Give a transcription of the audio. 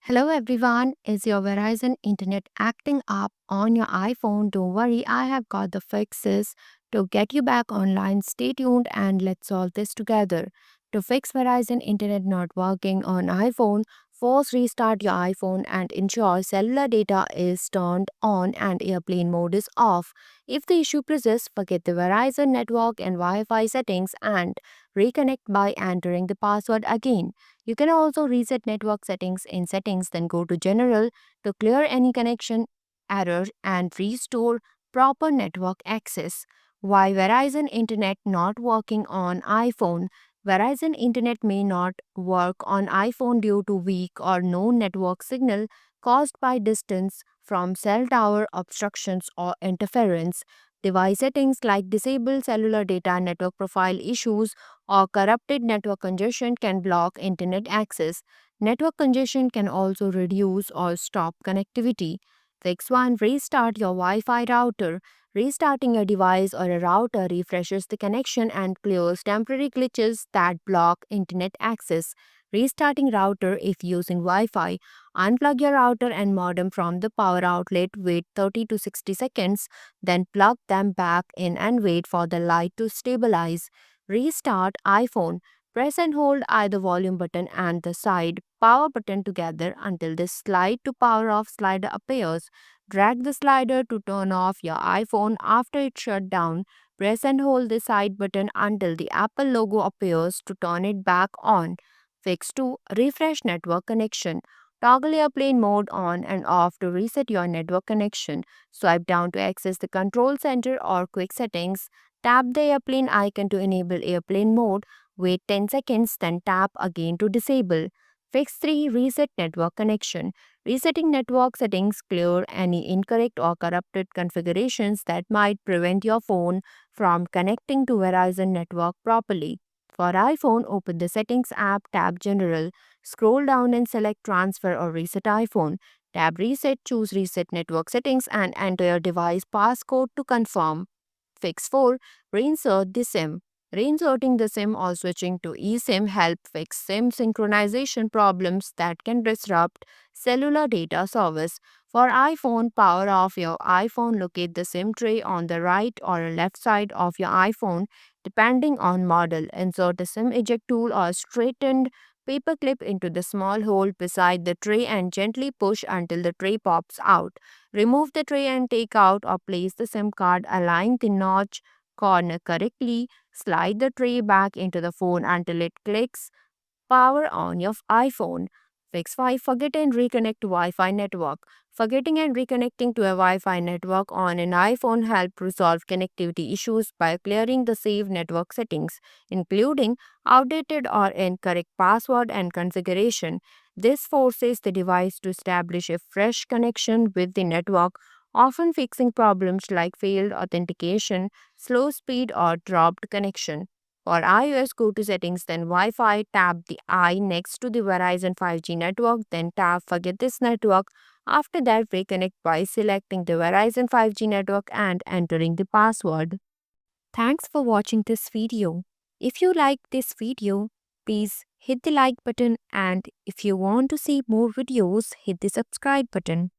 Hello everyone, is your Verizon internet acting up on your iPhone? Don't worry, I have got the fixes to get you back online. Stay tuned and let's solve this together. To fix Verizon internet not working on iPhone, first restart your iPhone and ensure cellular data is turned on and airplane mode is off. If the issue persists, forget the Verizon network and Wi-Fi settings and reconnect by entering the password again. You can also reset network settings in settings, then go to general to clear any connection error and restore proper network access. Why Verizon Internet not working on iPhone? Verizon Internet may not work on iPhone due to weak or no network signal caused by distance from cell tower obstructions or interference. Device settings like disable cellular data network profile issues or corrupted network congestion can block internet access. Network congestion can also reduce or stop connectivity. Fix 1. Restart your Wi Fi router. Restarting a device or a router refreshes the connection and clears temporary glitches that block internet access. Restarting router if using Wi Fi. Unplug your router and modem from the power outlet, wait 30 to 60 seconds, then plug them back in and wait for the light to stabilize. Restart iPhone. Press and hold either volume button and the side power button together until the slide to power off slider appears. Drag the slider to turn off your iPhone after it shut down. Press and hold the side button until the Apple logo appears to turn it back on. Fix 2. Refresh network connection. Toggle airplane mode on and off to reset your network connection. Swipe down to access the control center or quick settings. Tap the airplane icon to enable airplane mode. Wait 10 seconds, then tap again to disable. Fix 3. Reset network connection. Resetting network settings clear any incorrect or corrupted configurations that might prevent your phone from connecting to Verizon network properly. For iPhone, open the Settings app, tap General, scroll down and select Transfer or Reset iPhone. Tap Reset, choose Reset Network Settings and enter your device passcode to confirm. Fix 4. Reinsert the SIM. Reinserting the SIM or switching to eSIM help fix SIM synchronization problems that can disrupt cellular data service. For iPhone, power off your iPhone. Locate the SIM tray on the right or left side of your iPhone depending on model. Insert a SIM eject tool or straightened paper clip into the small hole beside the tray and gently push until the tray pops out. Remove the tray and take out or place the SIM card. Align the notch corner correctly. Slide the tray back into the phone until it clicks power on your iPhone. Fix 5. Forget and reconnect to Wi-Fi network. Forgetting and reconnecting to a Wi-Fi network on an iPhone help resolve connectivity issues by clearing the saved network settings, including outdated or incorrect password and configuration. This forces the device to establish a fresh connection with the network, often fixing problems like failed authentication, slow speed, or dropped connection. For iOS, go to Settings, then Wi-Fi, tap the I next to the Verizon 5G network, then tap Forget this network. After that, reconnect by selecting the Verizon 5G network and entering the password. Thanks for watching this video. If you like this video, please hit the like button, and if you want to see more videos, hit the subscribe button.